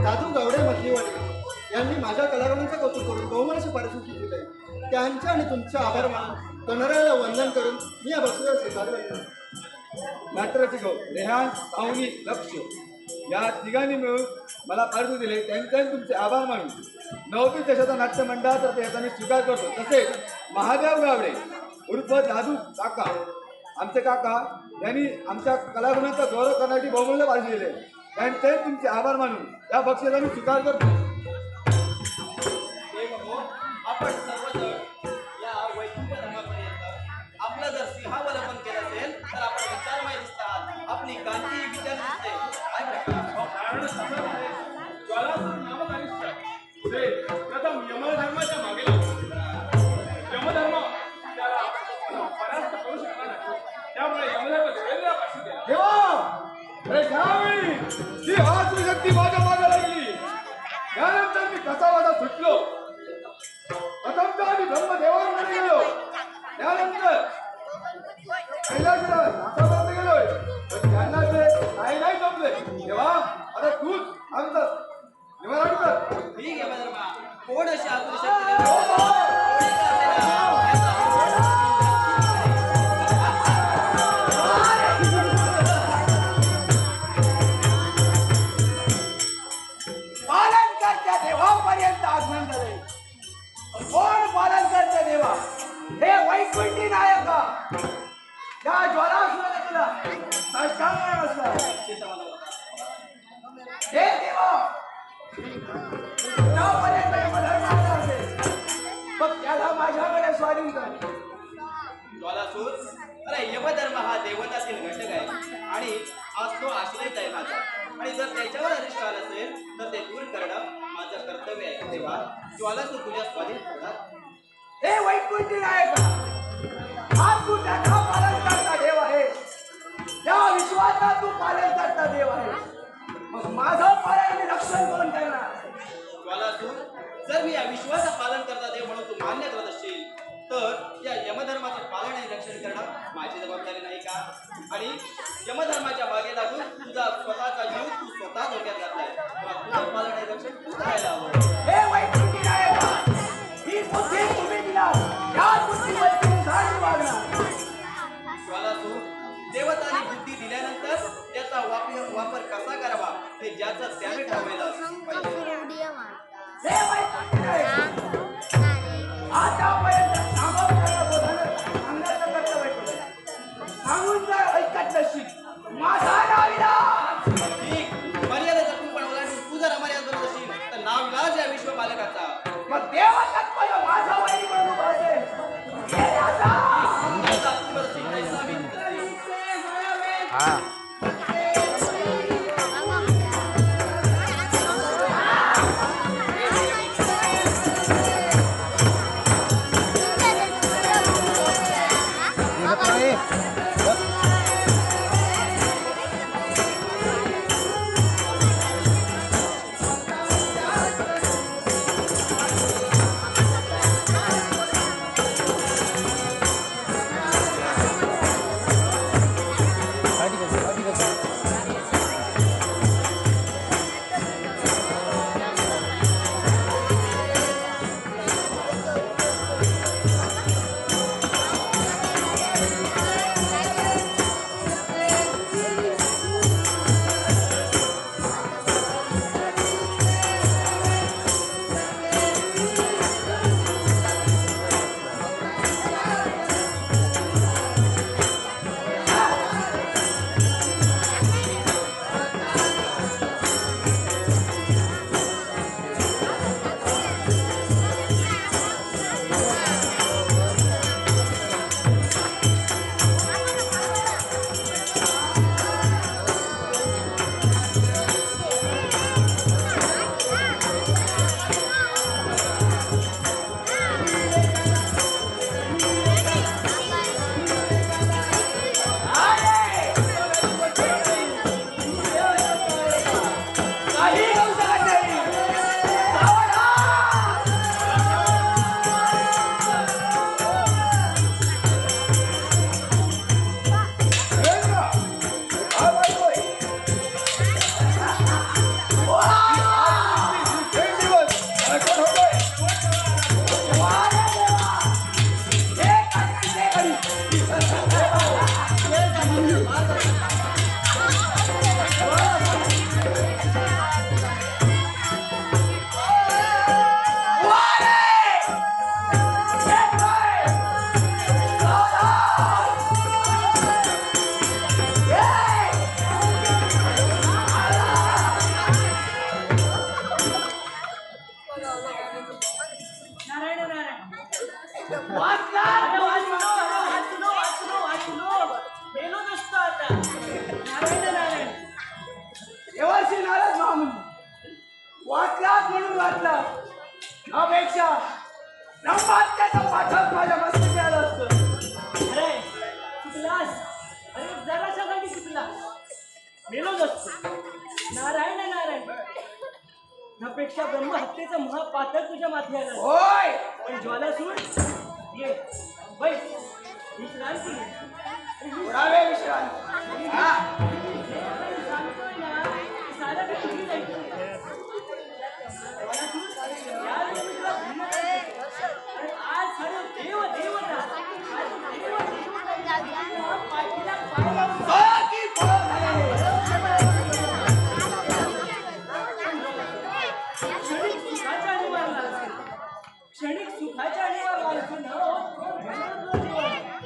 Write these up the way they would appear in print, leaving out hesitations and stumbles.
दादू गावडे मधलीवाडी यांनी माझ्या कलागुणांचं कौतुक करून बहुमानाची पारितोषिक दिले. त्यांच्या आणि तुमचे आभार मानून गणरायाला वंदन करून मी या बक्षिसाला स्वीकारले. नाट्यरसिक रेहान, पाहुणी, लक्ष या तिघांनी मिळून मला पारितोषिक दिले. त्यांचे तुमचे आभार मानून 9वी दशकाचा नाट्य मंडळातर्फे याचा मी स्वीकार करतो. तसेच महादेव गावडे उर्फ दादू काका, आमचे काका यांनी आमच्या कलागुणांचा गौरव करण्यासाठी बहुमूल्य पारितोषिक दिले. त्यांचे तुमचे आभार मानून या बक्षिसाचा मी स्वीकार करतो. आपण सर्वजण या वैकुंठ धर्मापर्यंत आपलं जर सिंहावलंबन केलं असेल तर आपण विचारमय दिसतात. आपली कांती विचार दिसते. काय कारण असं आहे, ज्वालासूर नामक आयुष्य पुढे प्रथम यमधर्माच्या मागे लागतो. यमधर्म त्याला परास्त करू शकला नाही. त्यामुळे यमधर्म देवेंद्र पाशी गेला. देवा, अरे त्यावेळी जी आसुरी शक्ती माझ्या मागे लागली, त्यानंतर मी कसा वाजा सुटलो. प्रथमतः आम्ही ब्रह्मदेवांकडे गेलो, त्यानंतर कैलासला नासापर्यंत गेलोय, पण त्यांना ते नाही जमले. तेव्हा आता तूच आमचा निवारण कर. ठीक आहे यमधर्मा, कोण अशी आतुर शक्ती पालन करत्या देवापर्यंत आगमन झाले. कोण पालन करते देवा? हे वैकुंठी नायका त्या ज्वालासुराला तुला साष्टांग नमस्कार. हे देवा, त्यापर्यंत यमधर्म आला असेल, मग त्याला माझ्याकडे स्वाधीन कर. ज्वालासूर, अरे यमधर्म हा देवतातील घटक आहे आणि आज तो आश्रयच आहे माझा. आणि जर त्याच्यावर अरिष्ट आला असेल तर ते दूर करणं माझं कर्तव्य आहे. तेव्हा ज्वालासूर तुझ्या स्वाधीन करतात. हे वैकुंठी नायका, हा तू त्याचा पालन करता देव आहे. त्या विश्वाचा तू पालन करता देव आहे. मग माझं पालन आणि रक्षण कोण करणार? ज्वालासूर, जर मी या विश्वाचं पालन करता देव म्हणून तू मान्य करत असशील तर या यमधर्माचे पालन आणि रक्षण करणं माझी जबाबदारी नाही का? आणि यमधर्माच्या मागे लागून तुझा स्वतःचा जीव तू स्वतः धोक्यात घातलाय. तुझं पालन आणि रक्षण तू करायला हवं. हे वैकुंठी नायका, ही बुद्धी तुम्ही दिला, या बुद्धीवरती वागणार. ज्वालासूर, देवतांनी बुद्धी दिल्यानंतर त्याचा वापर कसा करावा हे ज्याचं त्याने ठरवायला पाहिजे. हे वैकुंठी नायका, आतापर्यंत सामर्थ्याला बोधन काही करू शकत नाही. सावधान! नारायण नारायण वाचला? वाचलो मेलो नसतो आता. नारायण नारायण देवाशी नाराज मामून वाचलात म्हणून वाचला अपेक्षा ब्रह्मात्याचं पाठक माझ्या मस्तकी आलं असतं. अरे चुकलास. अरे जराशासाठी चुकलास. मेलो नसतो. नारायण नारायण त्यापेक्षा ब्रह्महत्येचं महापातक तुझ्या माथी आलं. होय पण ज्वालासूर ये बैठ विश्रांती घे. थोडा वेळ विश्रांती. हा. सांगतोय ना सारा काही तुझी नाही. या निमित्ताला भिन्न आहे. आणि आज सर्व देव देवता आज देव देवता पाठीला पाय लावून फळ की फळ झाले. क्षणिक सुखाच्या अनिवार लागतो ना.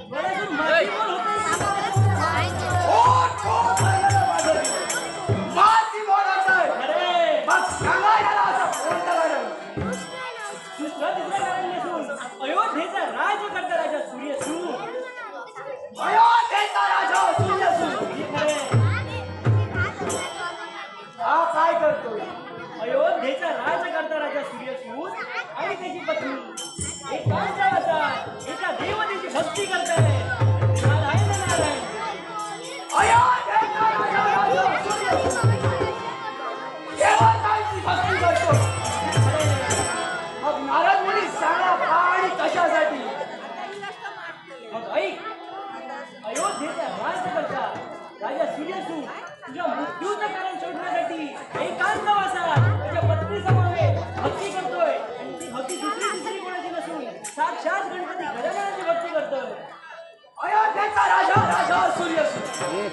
बऱ्याच माती पण ओठ ओठ लागलं माझं. माती बोलायचंय. अरे मग सांगा याला असं कोणतं कारण? दुसरा तिसरा कारण नसून अयोध्येचा राज्यकर्ता राजा सूर्यसूर. अयोध्येचा राजा सूर्यसूर. हे खरे. हा काय करतोय? अयोध्येचा राज्यकर्ता राजा सूर्यसूर आणि त्याची पत्नी एकांतावासात एका देवतेची भक्ती करताय. नारायण नारायण अयोध्येचा राजा सूर्यसूर देवतांची भक्ती करतो. मग नारद मुनी सांगा का आणि कशासाठी? मग ऐक. अयोध्येचा राज्यकर्ता राजा सूर्यसूर तुझ्या मृत्यूचं कारण शोधण्यासाठी एकांतवासात त्याच्या पत्नी समवेत भक्ती करतोय. आणि ती भक्ती दुसरी कोणाची नसून साक्षात गणपती गजाननाची भक्ती करतोय. अयोध्येचा राजा सूर्यसूर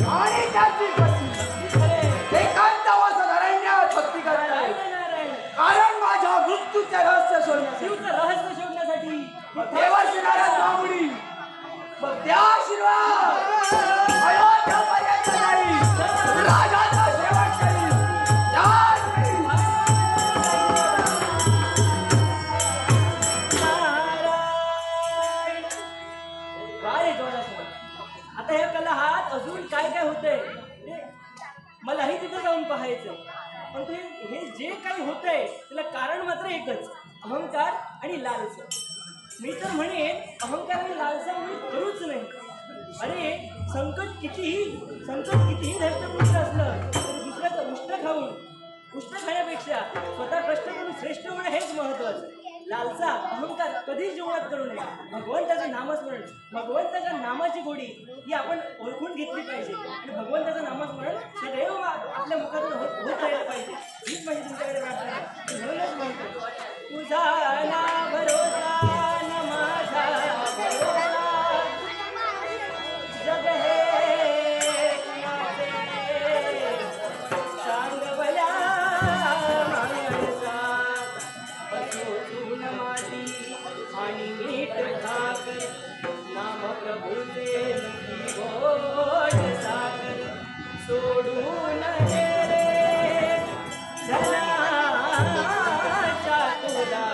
आणि त्याची पत्नी एकांतवासात अरण्यात भक्ती करताय. नारायण नारायण कारण माझ्या मृत्यूचे रहस्य शोधण्यासाठी. शिवचं रहस्य शोधण्यासाठी देवाची नाराज मामुनी मग त्या आशीर्वाद अयोध्यापर्यंत जाईल. राजाचा शेवट करील. त्यावेळी नारायण. काय ज्वालासूर आता ह्या कलहात अजून काय काय होतंय ते मलाही तिथे जाऊन पाहायचं. पण ते हे जे काही होतंय त्याला कारण मात्र एकच अहंकार आणि लालसा. मी तर म्हणेन अहंकार आणि लालसा मी करूच नाही. अरे संकट कितीही धष्टपुष्ट असलं तरी दुसऱ्याचं उष्ट खाऊन उष्ट खाण्यापेक्षा स्वतः कष्ट करून श्रेष्ठ होणं हेच महत्वाचं. लालसा अहंकार कधीच जीवनात करू नये. भगवंताचं नामस्मरण भगवंताच्या नामाची गोडी ही आपण ओळखून घेतली पाहिजे. आणि भगवंताचं नामस्मरण सदैव आपल्या मुखातून होत राहिलं पाहिजे. हीच माझी तुमच्याकडे प्रार्थना आहे. म्हणूनच म्हणतो तुझा ना भरोसा न माझा भरोसा जग हे कुणाचे सांग भल्या माणसा बसून माती आणि मीठ खाकर नाम प्रभूचे मुखी गोड सागर सोडून दे रे धनाच्या तुला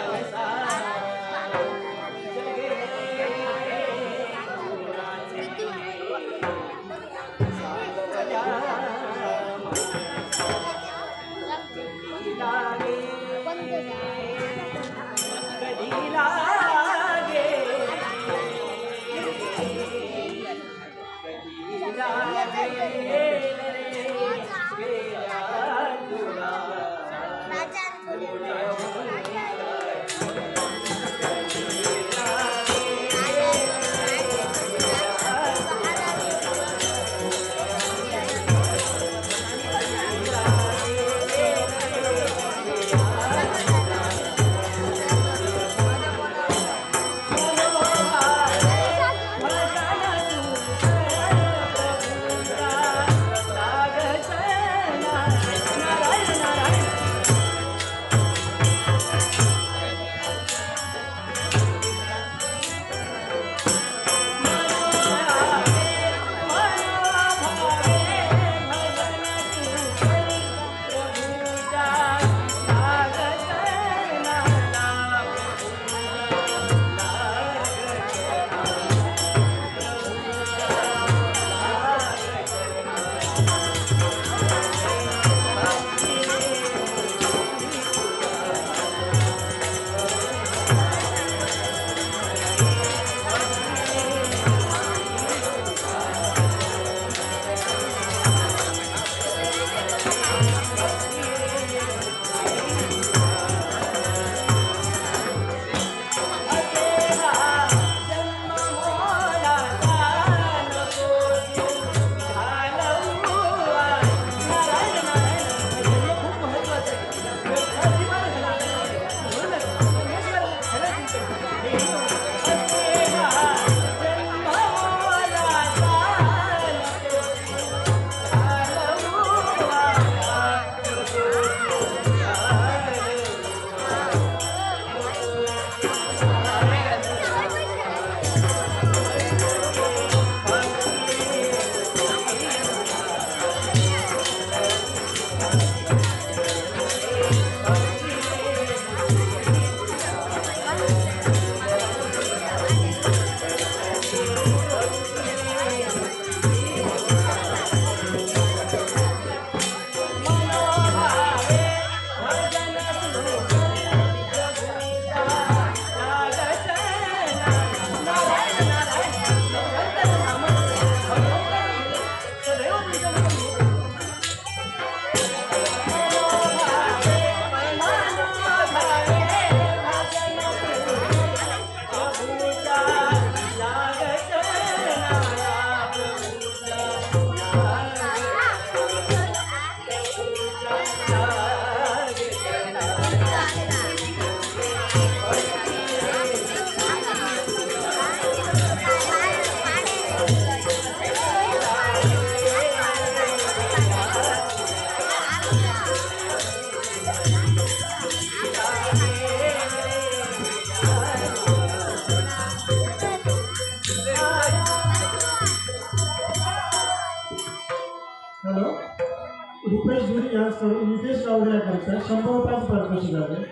रुपेश जुरी यांच्याकडून नितेश गावडे याकरिता 100 रुपयांचे पारितोषिक आहे.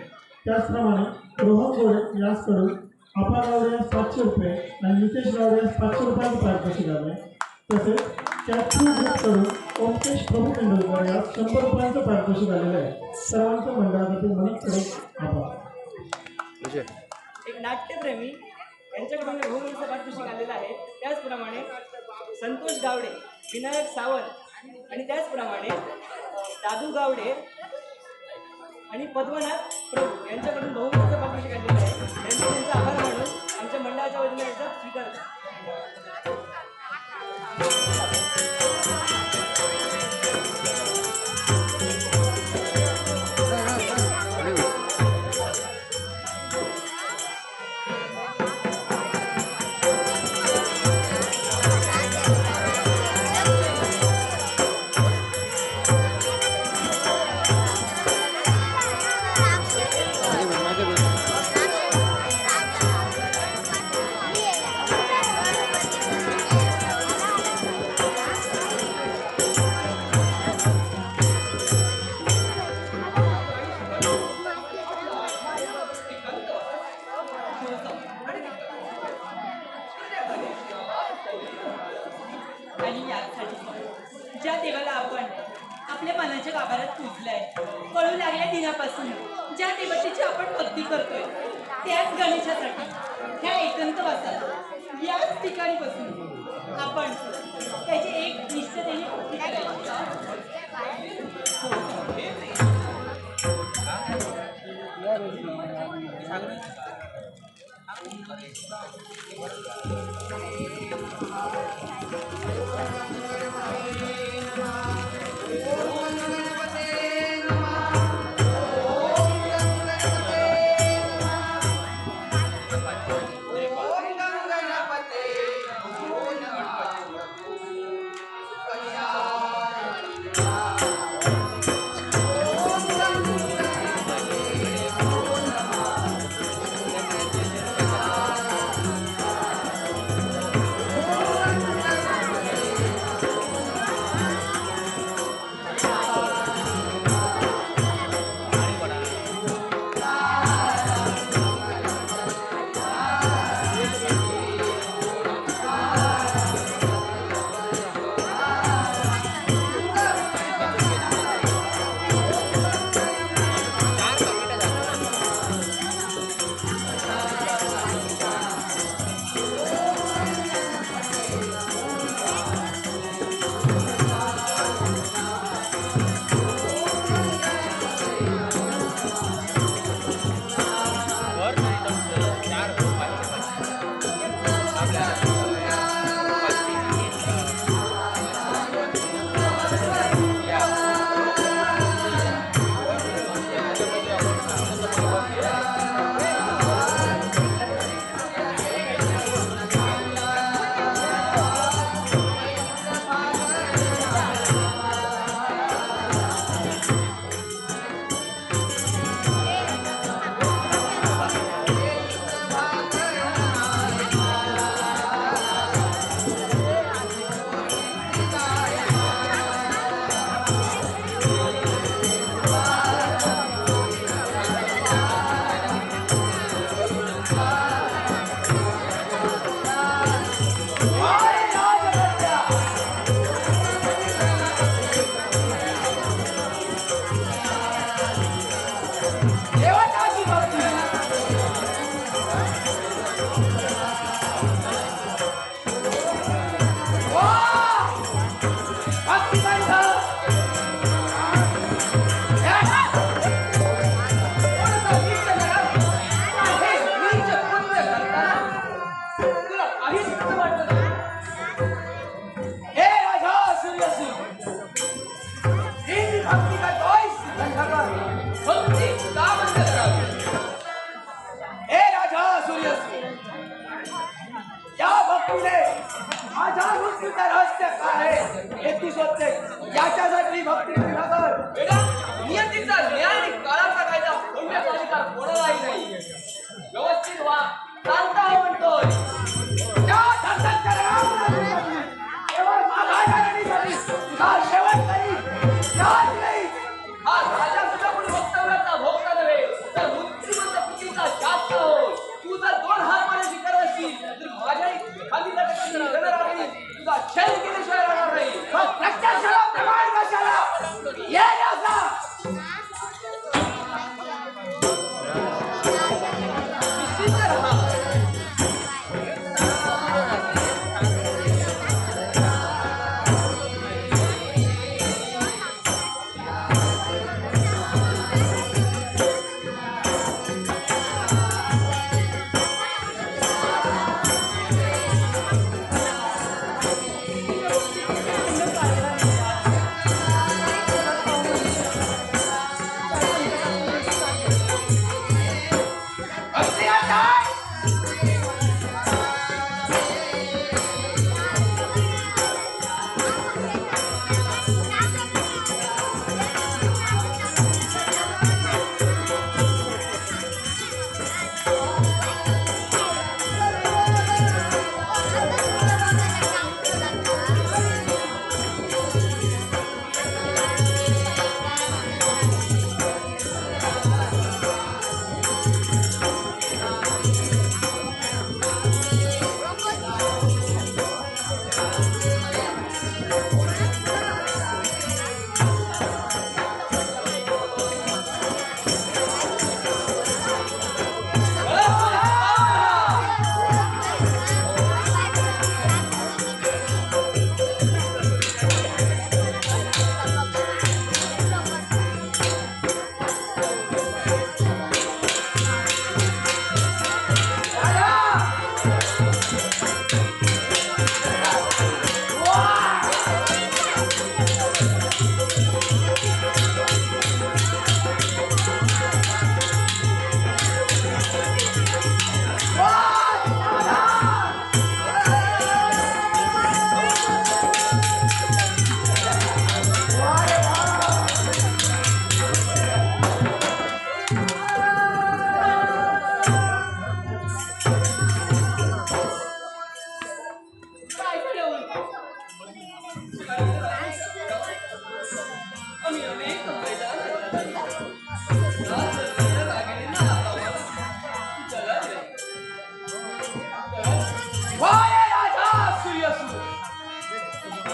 त्याचप्रमाणे रोहन गोरे यांच्याकडून आपा गावडे यास 500 रुपये आणि नितेश गावडे यास 500 रुपयांचे पारितोषिक आहे. तसेच कॅप्टू ग्रुपकडून ओमकेश प्रभू तेंडुलकर यास 100 रुपयांचे पारितोषिक आलेले आहे. सर्वांचं मंडळातील मनपूर्वक आभार. एक नाट्यप्रेमी यांच्याकडून बहुमूल्य पारितोषिक आलेलं आहे. त्याचप्रमाणे संतोष गावडे, विनायक सावंत आणि त्याचप्रमाणे दादू गावडे आणि पद्मनाथ प्रभू यांच्याकडून बहुमूल्य पारितोषिक आलेलं आहे. त्यांचा आभार मानून आमच्या मंडळाच्या वतीने याचा स्वीकार करतो. आणि यासाठी ज्या देवाला आपण आपल्या मनाच्या गाभाऱ्यात पूजलाय, कळू लागल्या दिनापासून ज्या देवतेची आपण भक्ती करतोय, त्याच गणेशासाठी ह्या एकांतवासात याच ठिकाणी बसून आपण त्याची एक निष्ठतेने भक्ती करायची. याच्यासाठी भक्ती नियतीचा न्याय आणि काळाचा कायदा होण्याचा अधिकार कोणालाही नाही. व्यवस्थित व्हा, चालता म्हणतोय त्या धर्माच्या केवळ मागासाठी तुझा शेवट करी.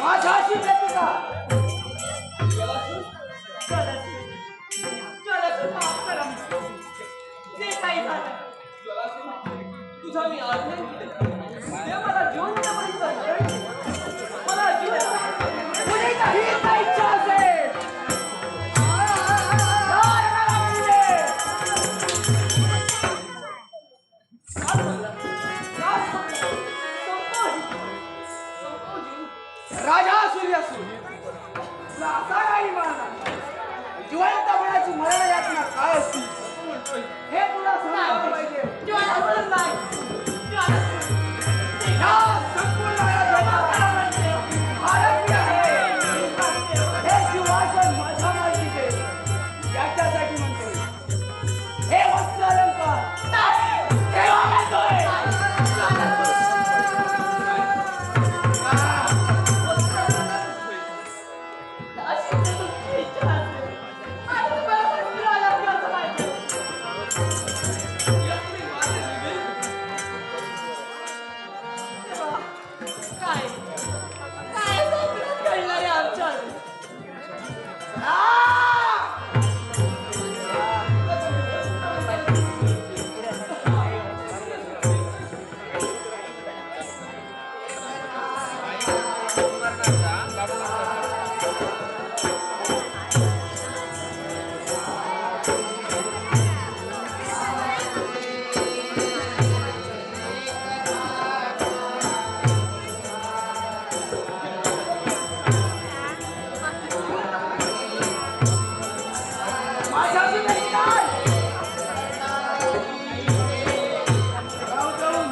माझ्याशी भेटू का? माफ करा जे काही झालं तुझा मी आज्ञा केलं ते मला जीवन मला जीवन कुणी काही इच्छा असेल तर मला मिळू दे. राजा सूर्यासूर तुला असा नाही मानला जिवंत मुलाची मरण यातना काय असती हे तुला समजावं पाहिजे. या संपूर्ण जगात भारतीय आहे हे सिंहासन माझ्या मालकीचे याच्यासाठी म्हणतोय हे वस्त्र अलंकार तेव्हा म्हणतोय माझ्याशी भेटू काय? राहू जाऊन.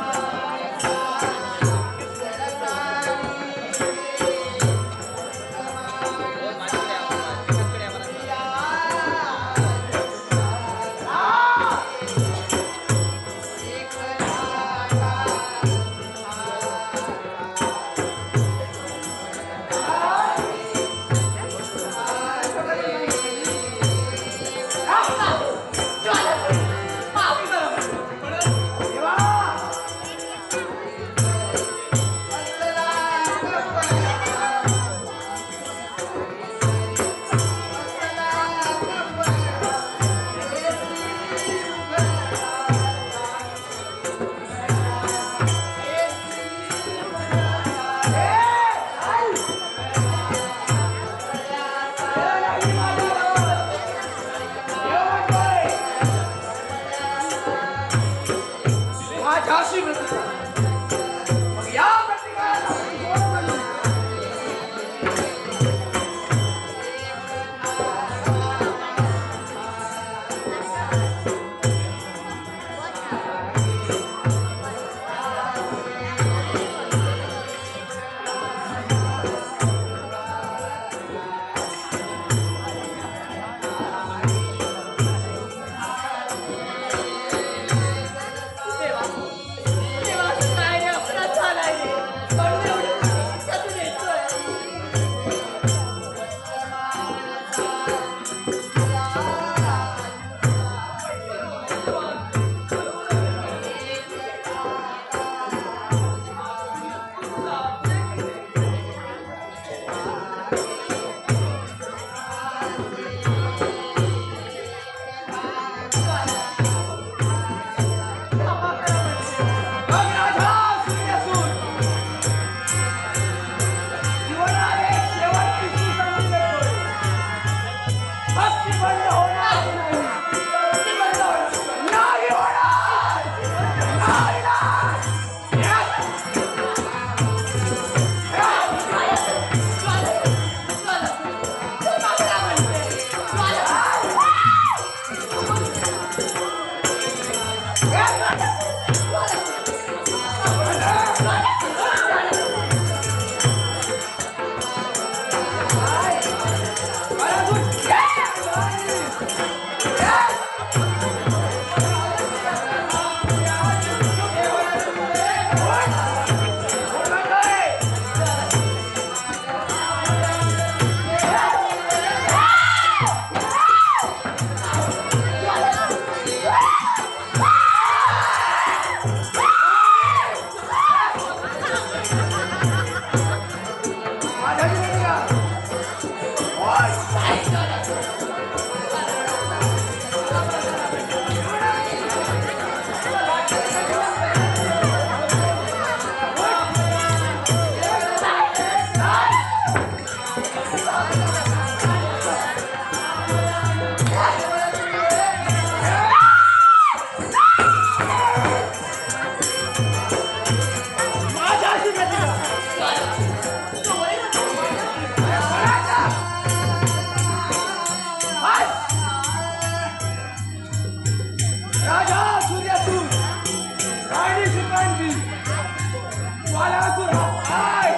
काय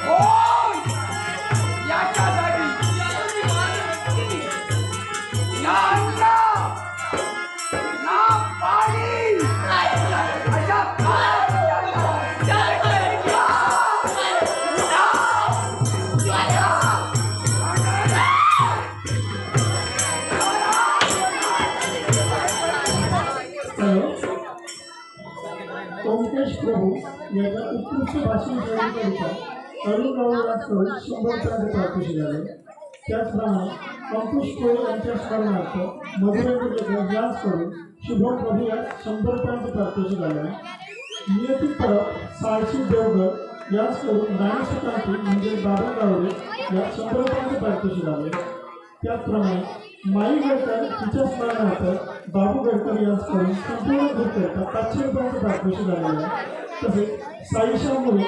कोण याच्यासाठी ना अन्न ना पाणी अशा ओंकेश प्रभू याच्या उत्कृष्ट भाषण शैलीकरिता अरुण राऊळ यांच्याकडून 100 पारितोषिक झाले. त्याचप्रमाणे अंकुश कोळे यांच्या स्मरणार्थ मधुरेंद्र यांच्याकडून शुभम प्रभू यास 100 पारितोषिक झाले. नियती परब साळशी देवगड यांच्याकडून राणी सुकांती म्हणजे बाबा गावडे यास 100 पारितोषिक झाले. त्याचप्रमाणे माई गडकर तिच्या स्मरणार्थ बाबू गडकर यांच्याकडून संपूर्ण ग्रुप करता 500 पारितोषिक झालेले आहे. तसेच साईशा मुळे